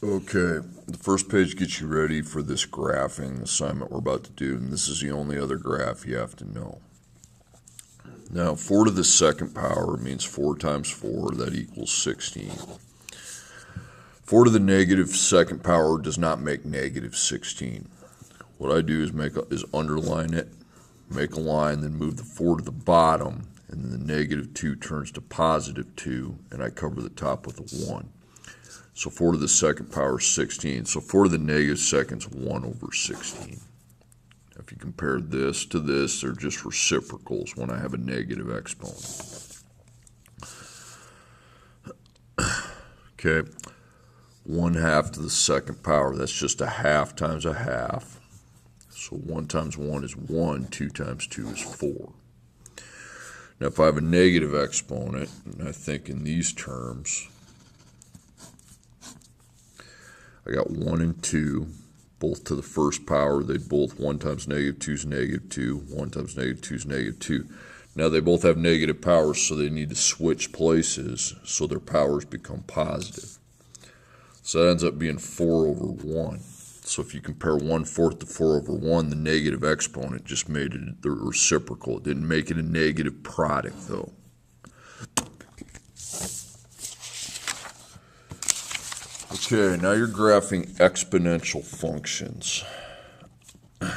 Okay, the first page gets you ready for this graphing assignment we're about to do, and this is the only other graph you have to know. Now, 4 to the second power means 4 times 4, that equals 16. 4 to the negative second power does not make negative 16. What I do is underline it, make a line, then move the 4 to the bottom, and then the negative 2 turns to positive 2, and I cover the top with a 1. So 4 to the second power is 16. So 4 to the negative second is 1 over 16. If you compare this to this, they're just reciprocals when I have a negative exponent. Okay, 1/2 to the second power, that's just a half times a half. So 1 times 1 is 1, 2 times 2 is 4. Now if I have a negative exponent, and I think in these terms, I got 1 and 2, both to the first power. They both 1 times negative 2 is negative 2. 1 times negative 2 is negative 2. Now they both have negative powers, so they need to switch places so their powers become positive. So that ends up being 4 over 1. So if you compare 1/4 to 4 over 1, the negative exponent just made it the reciprocal. It didn't make it a negative product, though. Okay, now you're graphing exponential functions. The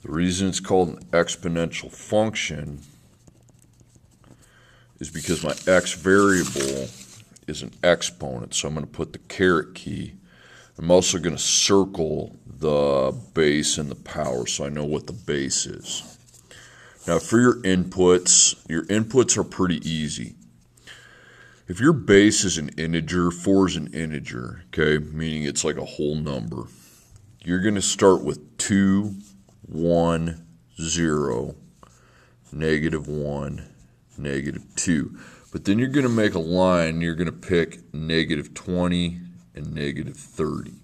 reason it's called an exponential function is because my x variable is an exponent, so I'm going to put the caret key. I'm also going to circle the base and the power so I know what the base is. Now for your inputs are pretty easy. If your base is an integer, 4 is an integer, okay, meaning it's like a whole number, you're going to start with 2, 1, 0, negative 1, negative 2. But then you're going to make a line, and you're going to pick negative 20 and negative 30.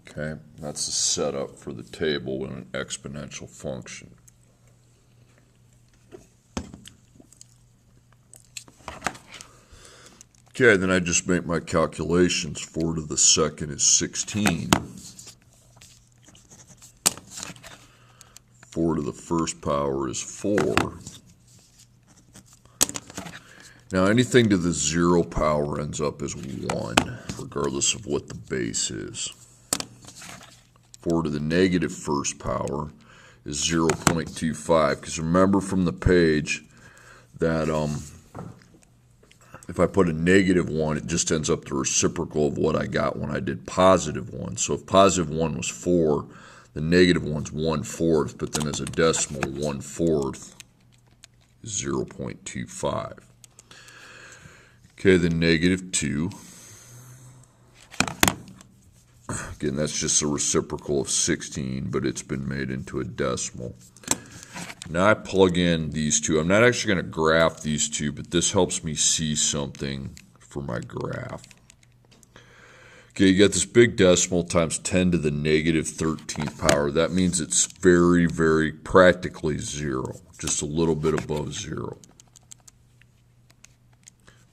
Okay, that's the setup for the table in an exponential function. Okay, then I just make my calculations. 4 to the second is 16. 4 to the first power is 4. Now anything to the 0 power ends up as 1, regardless of what the base is. 4 to the negative first power is 0.25, because remember from the page that if I put a negative 1, it just ends up the reciprocal of what I got when I did positive 1. So if positive 1 was 4, the negative 1's 1/4, but then as a decimal, 1/4 is 0.25. Okay, then negative 2. Again, that's just a reciprocal of 16, but it's been made into a decimal. Now I plug in these two. I'm not actually going to graph these two, but this helps me see something for my graph. Okay, you got this big decimal times 10 to the negative 13th power. That means it's very, very practically 0, just a little bit above 0.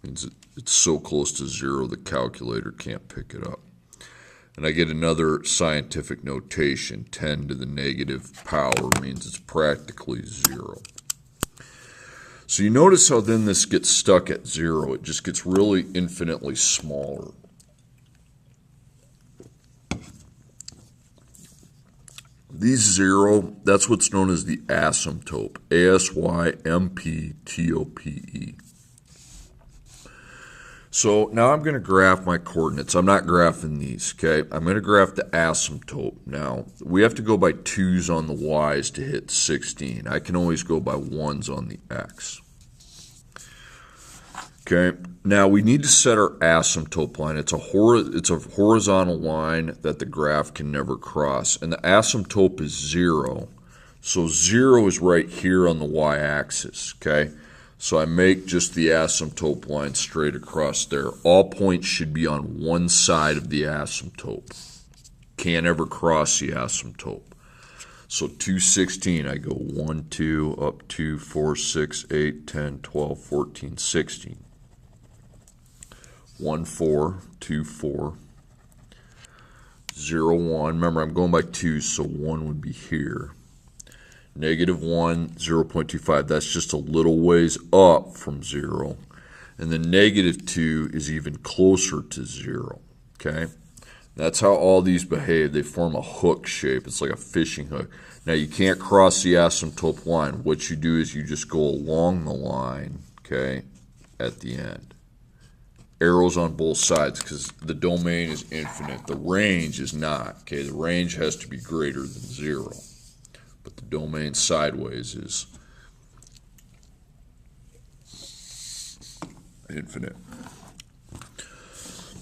Means it's so close to 0 the calculator can't pick it up. And I get another scientific notation. 10 to the negative power means it's practically 0. So you notice how then this gets stuck at 0. It just gets really infinitely smaller. These 0, that's what's known as the asymptote. ASYMPTOPE. So now I'm going to graph my coordinates. I'm not graphing these, okay? I'm going to graph the asymptote. Now, we have to go by 2's on the y's to hit 16. I can always go by 1's on the x. Okay, now we need to set our asymptote line. It's a horizontal line that the graph can never cross. And the asymptote is 0. So 0 is right here on the y-axis, okay? So I make just the asymptote line straight across there. All points should be on one side of the asymptote. Can't ever cross the asymptote. So 216, I go 1, 2, up 2, 4, 6, 8, 10, 12, 14, 16. 1, 4, 2, 4, 0, 1. Remember, I'm going by 2, so 1 would be here. Negative 1, 0.25. That's just a little ways up from 0. And then negative 2 is even closer to 0. Okay? That's how all these behave. They form a hook shape. It's like a fishing hook. Now, you can't cross the asymptote line. What you do is you just go along the line, okay, at the end. Arrows on both sides because the domain is infinite. The range is not. Okay, the range has to be greater than 0. But the domain sideways is infinite.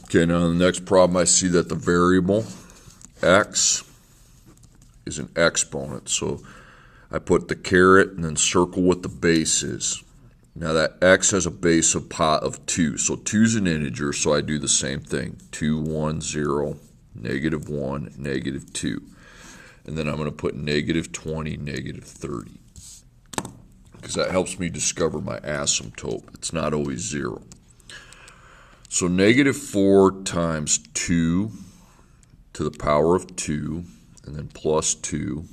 Okay, now in the next problem I see that the variable x is an exponent. So I put the caret and then circle what the base is. Now that x has a base of 2. So 2 is an integer, so I do the same thing. 2, 1, 0, negative 1, negative 2. And then I'm going to put negative 20, negative 30. Because that helps me discover my asymptote. It's not always 0. So negative 4 times 2 to the power of 2, and then plus 2,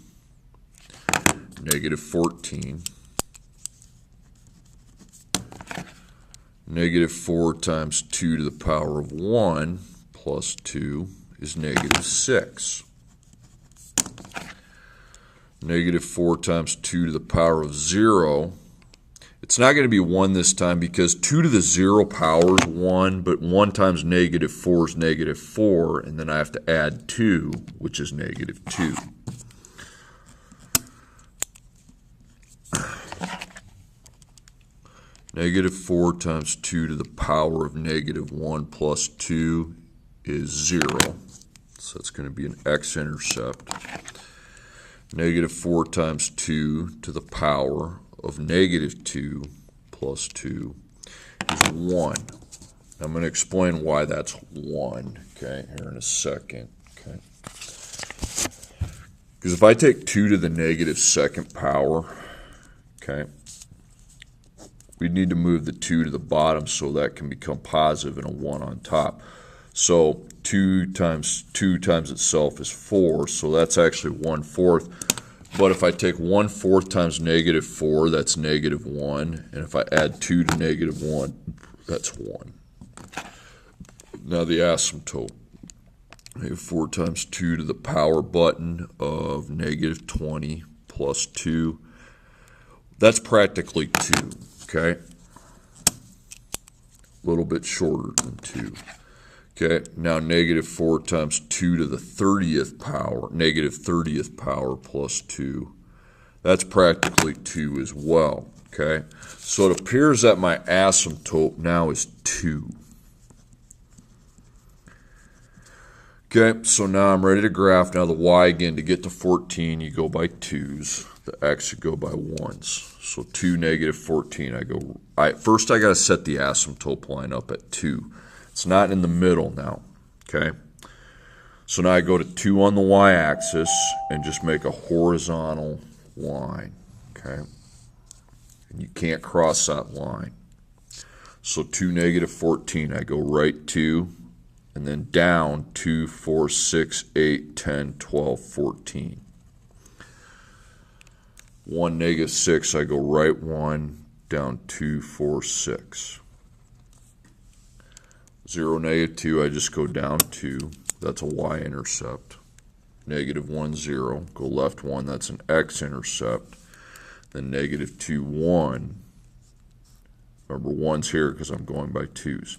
negative 14. Negative 4 times 2 to the power of 1 plus 2 is negative 6. Negative 4 times 2 to the power of 0. It's not going to be 1 this time because 2 to the 0 power is 1, but 1 times negative 4 is negative 4, and then I have to add 2, which is negative 2. Negative 4 times 2 to the power of negative 1 plus 2 is 0. So that's going to be an x-intercept. Negative 4 times 2 to the power of negative 2 plus 2 is 1. I'm going to explain why that's 1, okay, here in a second. Okay. Because if I take 2 to the negative second power, okay, we need to move the 2 to the bottom so that can become positive and a 1 on top. So 2 times itself is 4, so that's actually 1/4. But if I take 1/4 times negative 4, that's negative 1. And if I add 2 to negative 1, that's 1. Now the asymptote. Negative 4 times 2 to the power button of negative 20 plus 2. That's practically 2. Okay, a little bit shorter than 2. Okay, now negative 4 times 2 to the 30th power, negative 30th power plus 2. That's practically 2 as well. Okay, so it appears that my asymptote now is 2. Okay, so now I'm ready to graph. Now the y, again, to get to 14, you go by 2's. The x, you go by 1's. So 2, negative 14. First I got to set the asymptote line up at 2. It's not in the middle now. Okay, so now I go to 2 on the y-axis and just make a horizontal line. Okay, and you can't cross that line. So 2, negative 14. I go right 2. And then down 2, 4, 6, 8, 10, 12, 14. 1, negative 6, I go right 1, down 2, 4, 6. 0, negative 2, I just go down 2. That's a y-intercept. Negative 1, 0, go left 1, that's an x-intercept. Then negative 2, 1. Remember, 1's here because I'm going by 2's.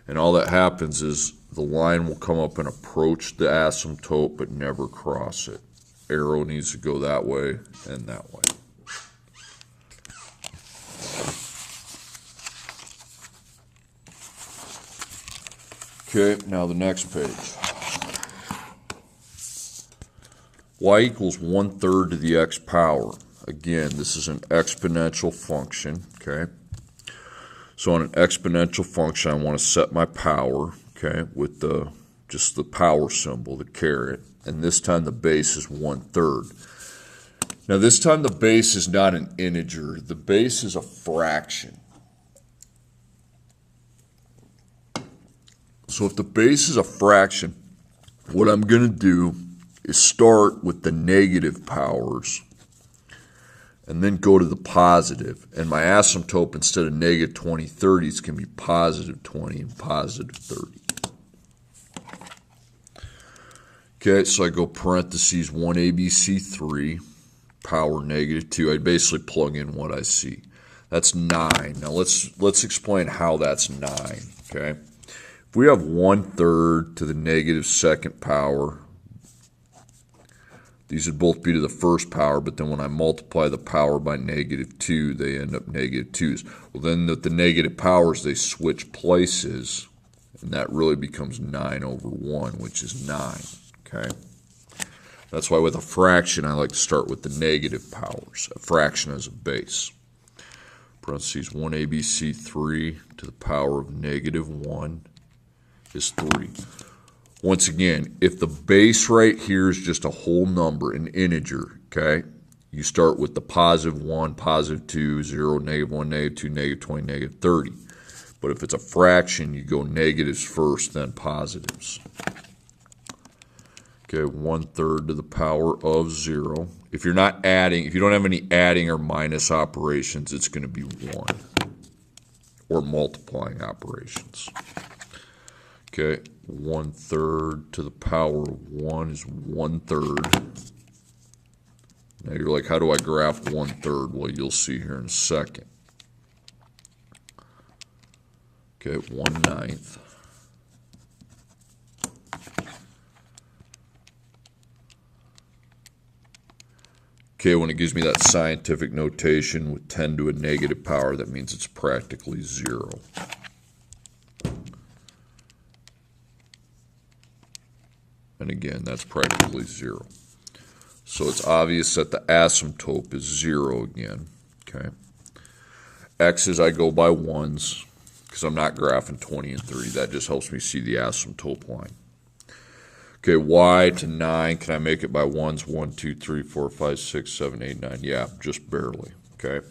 And all that happens is the line will come up and approach the asymptote but never cross it. Arrow needs to go that way and that way. Okay, now the next page. Y equals 1/3 to the x power. Again, this is an exponential function, okay? So on an exponential function, I want to set my power, okay, with just the power symbol, the caret. And this time the base is 1/3. Now this time the base is not an integer. The base is a fraction. So if the base is a fraction, what I'm going to do is start with the negative powers and then go to the positive. And my asymptote, instead of negative 20 30s, can be positive 20 and positive 30. Okay, so I go parentheses 1ABC3, power negative 2. I basically plug in what I see. That's 9. Now let's explain how that's 9, okay? If we have 1/3 to the negative second power, these would both be to the first power, but then when I multiply the power by negative 2, they end up negative 2's. Well, then the negative powers, they switch places, and that really becomes 9 over 1, which is 9, okay? That's why with a fraction, I like to start with the negative powers, a fraction as a base. Parentheses 1ABC3 to the power of negative 1 is 3. Once again, if the base right here is just a whole number, an integer, okay, you start with the positive 1, positive 2, 0, negative 1, negative 2, negative 20, negative 30. But if it's a fraction, you go negatives first, then positives. Okay, 1/3 to the power of 0. If you're not adding, if you don't have any adding or minus operations, it's going to be 1. Or multiplying operations. Okay, 1/3 to the power of 1 is 1/3. Now you're like, how do I graph 1/3? Well, you'll see here in a second. Okay, 1/9. Okay, when it gives me that scientific notation with 10 to a negative power, that means it's practically 0. And again, that's practically 0. So it's obvious that the asymptote is 0 again. Okay. X's, I go by 1s because I'm not graphing 20 and 30. That just helps me see the asymptote line. Okay, y to 9, can I make it by 1s? 1, 2, 3, 4, 5, 6, 7, 8, 9. Yeah, just barely. Okay.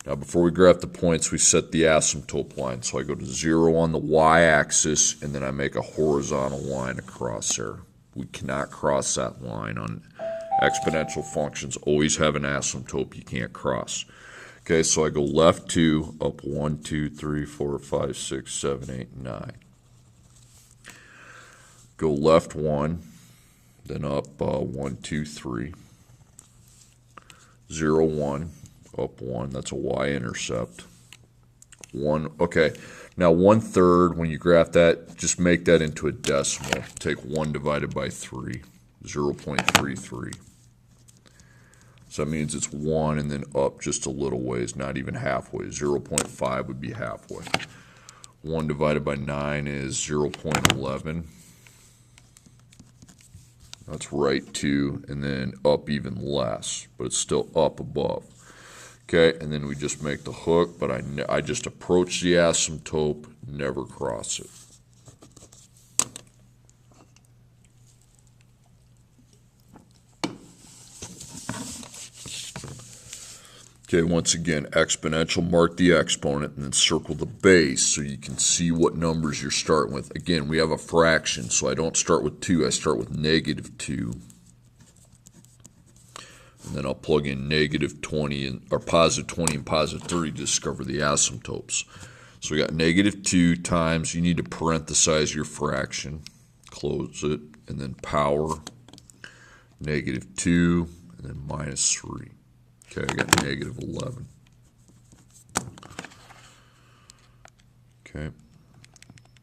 Now, before we graph the points, we set the asymptote line. So I go to 0 on the y-axis, and then I make a horizontal line across there. We cannot cross that line on exponential functions. Always have an asymptote you can't cross. Okay, so I go left 2, up 1, 2, 3, 4, 5, 6, 7, 8, 9. Go left 1, then up 1, 2, 3. 0, 1, up 1. That's a y-intercept. 1, okay. Now 1/3, when you graph that, just make that into a decimal. Take 1 divided by 3, 0.33. So that means it's 1 and then up just a little ways, not even halfway. 0.5 would be halfway. 1 divided by 9 is 0.11. That's right 2, and then up even less, but it's still up above. Okay, and then we just make the hook, but I just approach the asymptote, never cross it. Okay, once again, exponential, mark the exponent, and then circle the base so you can see what numbers you're starting with. Again, we have a fraction, so I don't start with 2, I start with negative 2. And then I'll plug in negative 20 or positive 20 and positive 30 to discover the asymptotes. So we got negative 2 times, you need to parenthesize your fraction, close it, and then power, negative 2, and then minus 3. Okay, I got negative 11. Okay.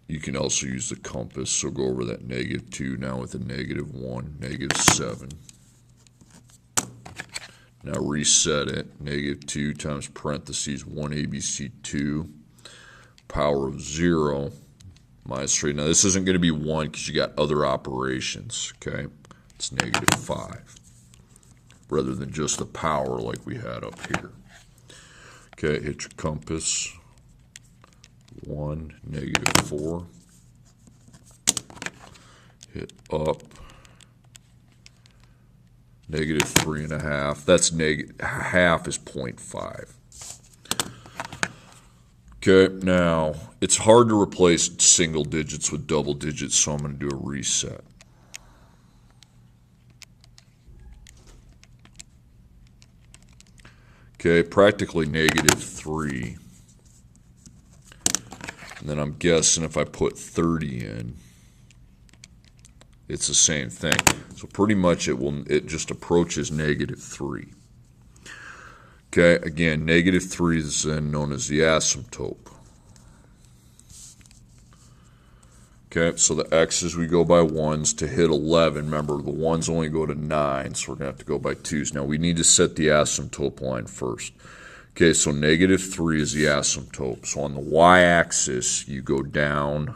You can also use the compass, so go over that negative 2 now with a negative 1, negative 7. Now reset it. Negative 2 times parentheses 1ABC2, power of 0, minus 3. Now this isn't going to be 1 because you got other operations, okay? It's negative 5. Rather than just the power like we had up here. Okay, hit your compass. 1, negative 4. Hit up. Negative 3.5. That's half is 0.5. Okay, now it's hard to replace single digits with double digits, so I'm going to do a reset. Okay, practically -3. And then I'm guessing if I put 30 in, it's the same thing. So pretty much it just approaches -3. Okay, again, -3 is then known as the asymptote. Okay, so the x's we go by 1s to hit 11. Remember, the 1s only go to 9, so we're going to have to go by 2s. Now, we need to set the asymptote line first. Okay, so -3 is the asymptote. So on the y-axis, you go down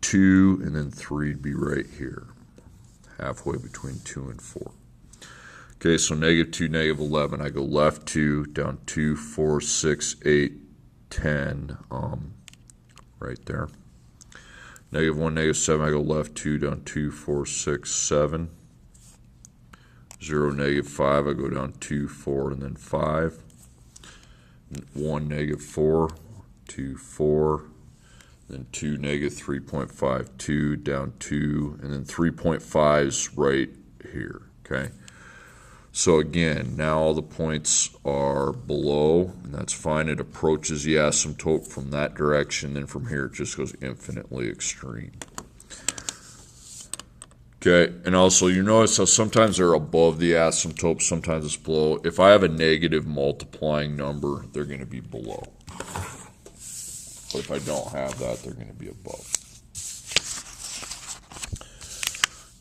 2, and then 3 would be right here, halfway between 2 and 4. Okay, so -2, -11. I go left 2, down 2, 4, 6, 8, 10, right there. -1, -7, I go left 2, down 2, 4, 6, 7. 0, -5, I go down 2, 4, and then 5. 1, -4, 2, 4. Then 2, -3.52, down 2, and then 3.5 is right here, okay? So again, now all the points are below, and that's fine. It approaches the asymptote from that direction, then from here it just goes infinitely extreme. Okay, and also you notice how sometimes they're above the asymptote, sometimes it's below. If I have a negative multiplying number, they're going to be below. But if I don't have that, they're going to be above.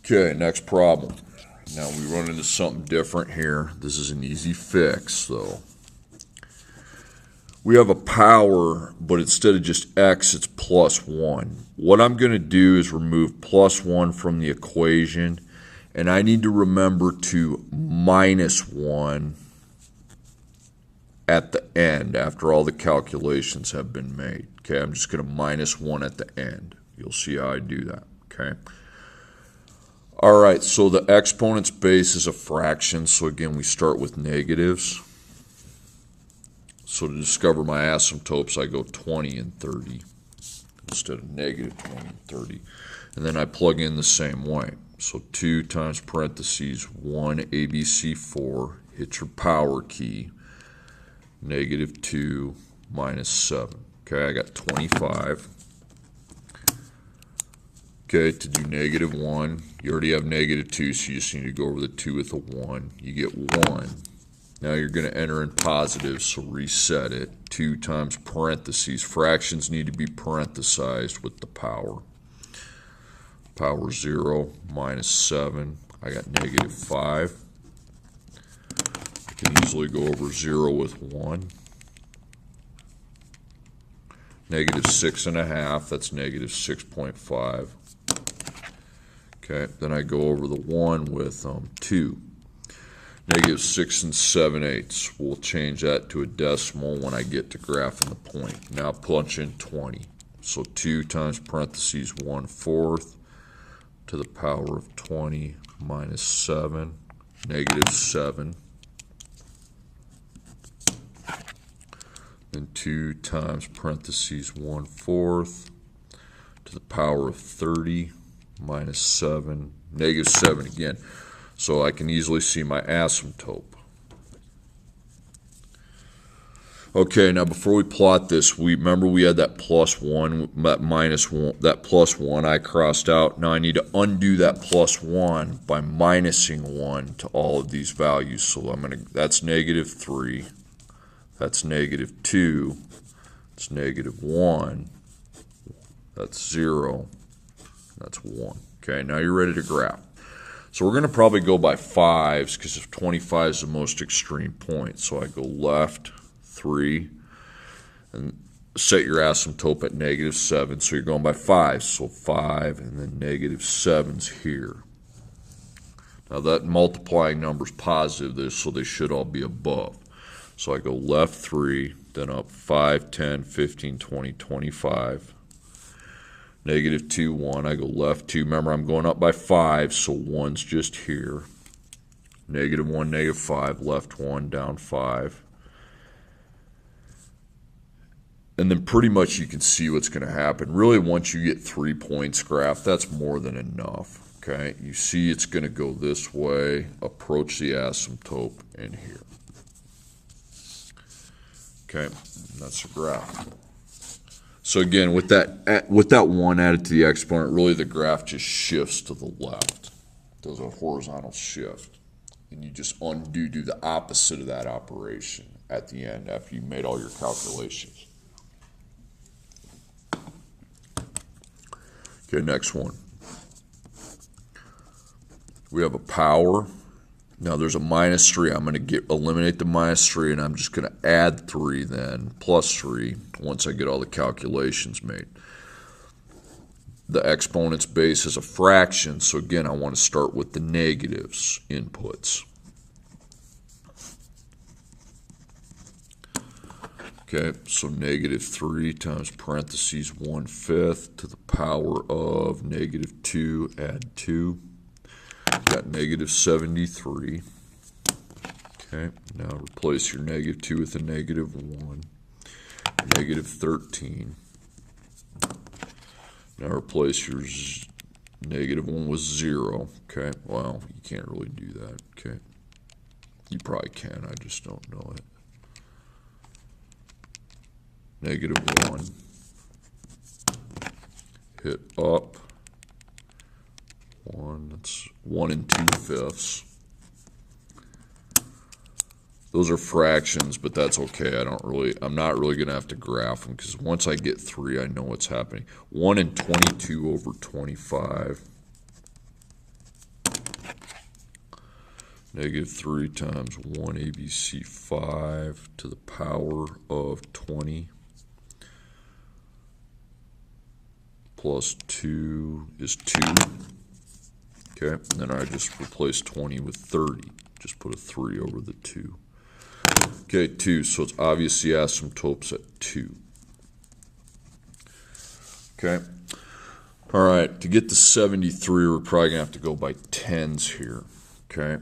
Okay, next problem. Now we run into something different here. This is an easy fix, though. We have a power, but instead of just x, it's +1. What I'm going to do is remove +1 from the equation, and I need to remember to -1 at the end after all the calculations have been made. Okay, I'm just going to -1 at the end. You'll see how I do that, okay? All right, so the exponent's base is a fraction, so again, we start with negatives. So to discover my asymptotes, I go 20 and 30 instead of -20 and 30. And then I plug in the same way. So 2 times parentheses 1 ABC4, hit your power key, -2 minus 7. Okay, I got 25. Okay, to do -1, you already have -2, so you just need to go over the 2 with a 1. You get 1. Now you're going to enter in positive, so reset it. 2 times parentheses. Fractions need to be parenthesized with the power. Power 0 minus 7. I got -5. I can easily go over 0 with 1. -6.5, that's -6.5. Okay, then I go over the 1 with 2. -6 7/8. We'll change that to a decimal when I get to graphing the point. Now punch in 20. So 2 times parentheses 1/4 to the power of 20 minus 7, -7. Then 2 times parentheses 1/4 to the power of 30 minus 7, -7 again. So I can easily see my asymptote. Okay, now before we plot this, remember we had that +1, that -1, that +1 I crossed out. Now I need to undo that +1 by minusing 1 to all of these values. So that's -3, that's -2, it's -1, that's 0, that's 1. Okay, now you're ready to graph. So we're going to probably go by 5s because 25 is the most extreme point. So I go left 3 and set your asymptote at -7. So you're going by 5s. So 5 and then -7's here. Now that multiplying number is positive, so they should all be above. So I go left 3, then up 5, 10, 15, 20, 25. -2, 1, I go left 2. Remember, I'm going up by 5, so 1's just here. -1, -5, left 1, down 5. And then pretty much you can see what's going to happen. Really, once you get 3 points graphed, that's more than enough. Okay, you see it's going to go this way, approach the asymptote, and here. Okay, and that's the graph. So again, with that 1 added to the exponent, really the graph just shifts to the left. It does a horizontal shift. And you just do the opposite of that operation at the end after you made all your calculations. Okay, next one. We have a power. Now there's a -3. I'm going to eliminate the -3, and I'm just going to add 3 then, plus 3, once I get all the calculations made. The exponent's base is a fraction, so again, I want to start with the negatives inputs. Okay, so -3 times parentheses 1/5 to the power of -2, add 2. Got -73. Okay, now replace your -2 with a -1. -13. Now replace your -1 with 0. Okay, well, you can't really do that. Okay, you probably can, I just don't know it. -1. Hit up. 1, that's 1 2/5. Those are fractions, but that's okay. I'm not really going to have to graph them because once I get 3, I know what's happening. 1 22 over 25. -3 times 1 ABC 5 to the power of 20. Plus 2 is 2. Okay, and then I just replace 20 with 30. Just put a 3 over the 2. Okay, 2, so it's obviously asymptotes at 2. Okay, all right, to get to 73, we're probably going to have to go by tens here. Okay,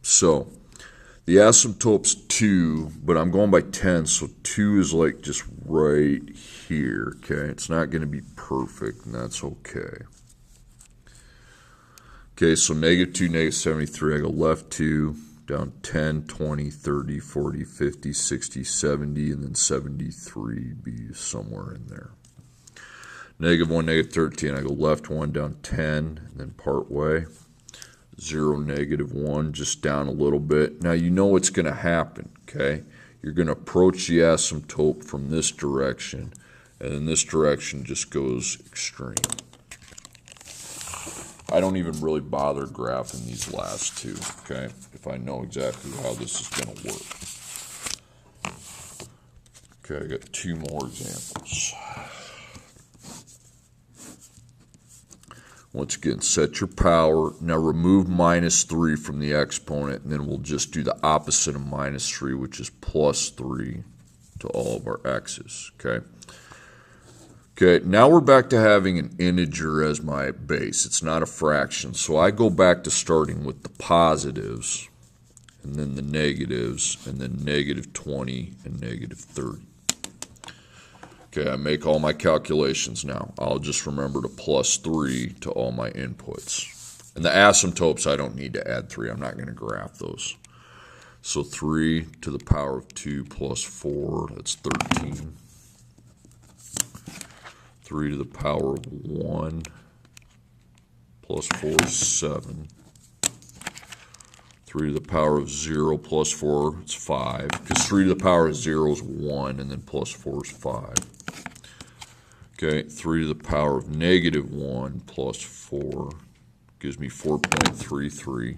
so the asymptote's 2, but I'm going by 10, so 2 is like just right here. Okay, it's not going to be perfect, and that's okay. Okay, so -2, -73, I go left 2, down 10, 20, 30, 40, 50, 60, 70, and then 73 be somewhere in there. -1, -13, I go left 1, down 10, and then part way. 0, -1, just down a little bit. Now you know what's going to happen, okay? You're going to approach the asymptote from this direction, and then this direction just goes extreme. I don't even really bother graphing these last two, okay, if I know exactly how this is going to work. Okay, I got 2 more examples. Once again, set your power. Now remove -3 from the exponent, and then we'll just do the opposite of -3, which is +3 to all of our x's, okay? Okay, now we're back to having an integer as my base. It's not a fraction. So I go back to starting with the positives, and then the negatives, and then -20 and -30. Okay, I make all my calculations now. I'll just remember to +3 to all my inputs. And the asymptotes, I don't need to add 3. I'm not going to graph those. So 3 to the power of 2 plus 4, that's 13. 3 to the power of 1 plus 4 is 7. 3 to the power of 0 plus 4 is 5. Because 3 to the power of 0 is 1, and then plus 4 is 5. Okay, 3 to the power of -1 plus 4 gives me 4.33.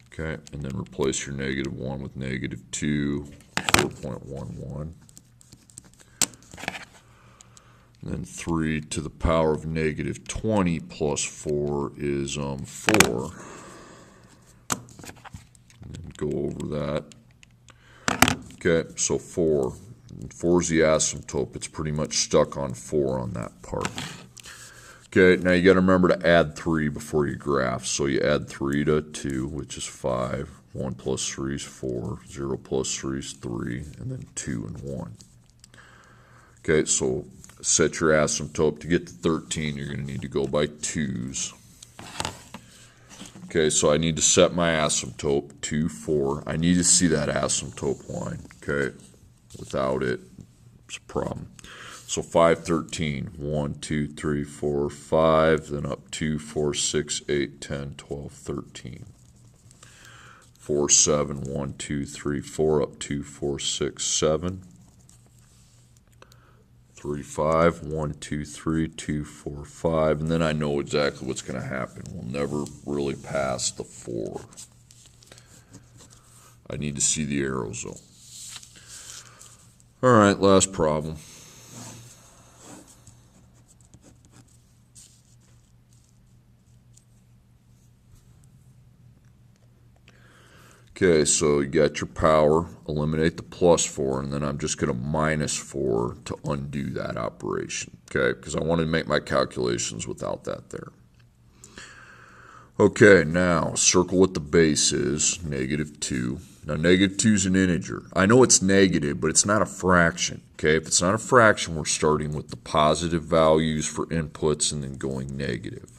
Okay, and then replace your -1 with -2, 4.11. And then 3 to the power of -20 plus 4 is 4. And then go over that. Okay, so 4. 4 is the asymptote. It's pretty much stuck on 4 on that part. Okay, now you got to remember to add 3 before you graph. So you add 3 to 2, which is 5. 1 plus 3 is 4, 0 plus 3 is 3, and then 2 and 1. Okay, so set your asymptote. To get to 13, you're going to need to go by 2's. Okay, so I need to set my asymptote, 2, 4. I need to see that asymptote line, okay? Without it, it's a problem. So 5, 13, 1, 2, 3, 4, 5, then up 2, 4, 6, 8, 10, 12, 13. 4, 7, 1, 2, 3, 4, up 2, 4, 6, 7. 3, 5, 1, 2, 3, 2, 4, 5, and then I know exactly what's going to happen. We'll never really pass the 4. I need to see the arrows though. All right, last problem. Okay, so you got your power, eliminate the plus 4, and then I'm just going to minus 4 to undo that operation, okay, because I wanted to make my calculations without that there. Okay, now circle what the base is, -2. Now, -2 is an integer. I know it's negative, but it's not a fraction, okay? If it's not a fraction, we're starting with the positive values for inputs and then going negative.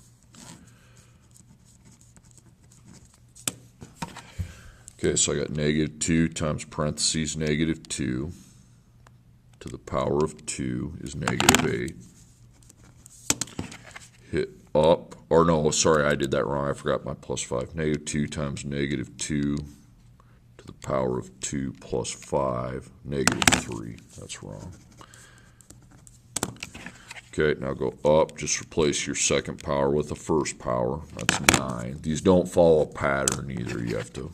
Okay, so I got -2 times parentheses -2 to the power of 2 is -8. Hit up, or no, sorry, I did that wrong. I forgot my plus 5. -2 times -2 to the power of 2 plus 5, -3. That's wrong. Okay, now go up. Just replace your second power with the first power. That's 9. These don't follow a pattern either. You have to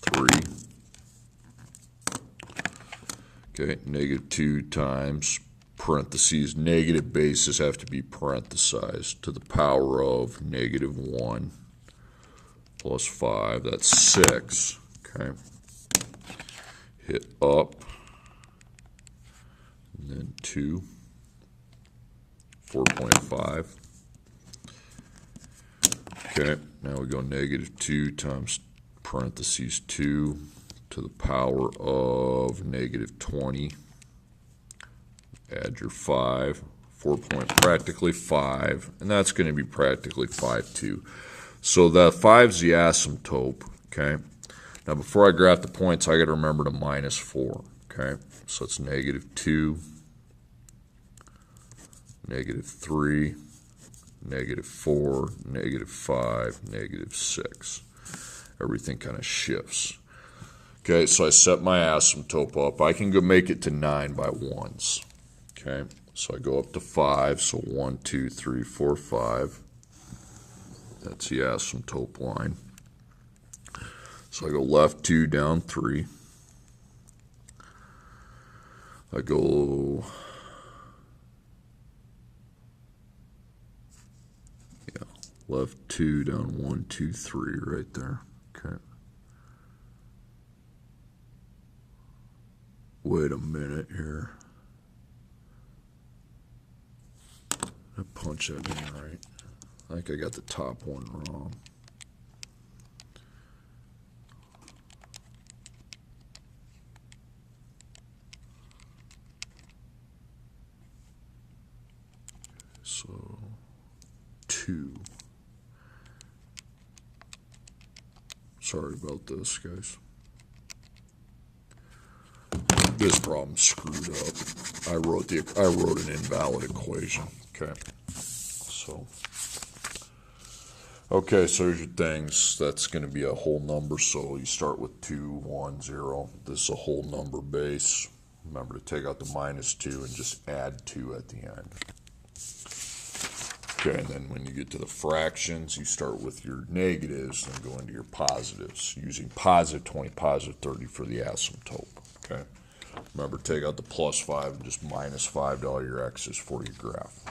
3. Okay, -2 times parentheses, negative bases have to be parenthesized to the power of -1 plus 5. That's 6. Okay. Hit up. And then 2. 4.5. Okay, now we go -2 times parentheses 2 to the power of -20. Add your 5, practically 5, and that's going to be practically 5 too. So the 5's the asymptote, okay? Now before I graph the points, I got to remember to minus 4, okay? So it's -2, -3, -4, -5, -6. Everything kind of shifts. Okay, so I set my asymptote up. I can go make it to 9 by 1s. Okay, so I go up to 5, so 1, 2, 3, 4, 5. That's the asymptote line. So I go left 2, down 3. I go, left 2, down 1, 2, 3, right there. Okay. Wait a minute here. I punch that in right. I think I got the top one wrong. So 2. Sorry about this, guys. This problem screwed up. I wrote an invalid equation. Okay. So here's your things. That's going to be a whole number. So you start with 2, 1, 0. This is a whole number base. Remember to take out the -2 and just add 2 at the end. Okay, and then when you get to the fractions, you start with your negatives and go into your positives, using positive 20, positive 30 for the asymptote. Okay. Remember, take out the plus 5 and just minus 5 to all your x's for your graph.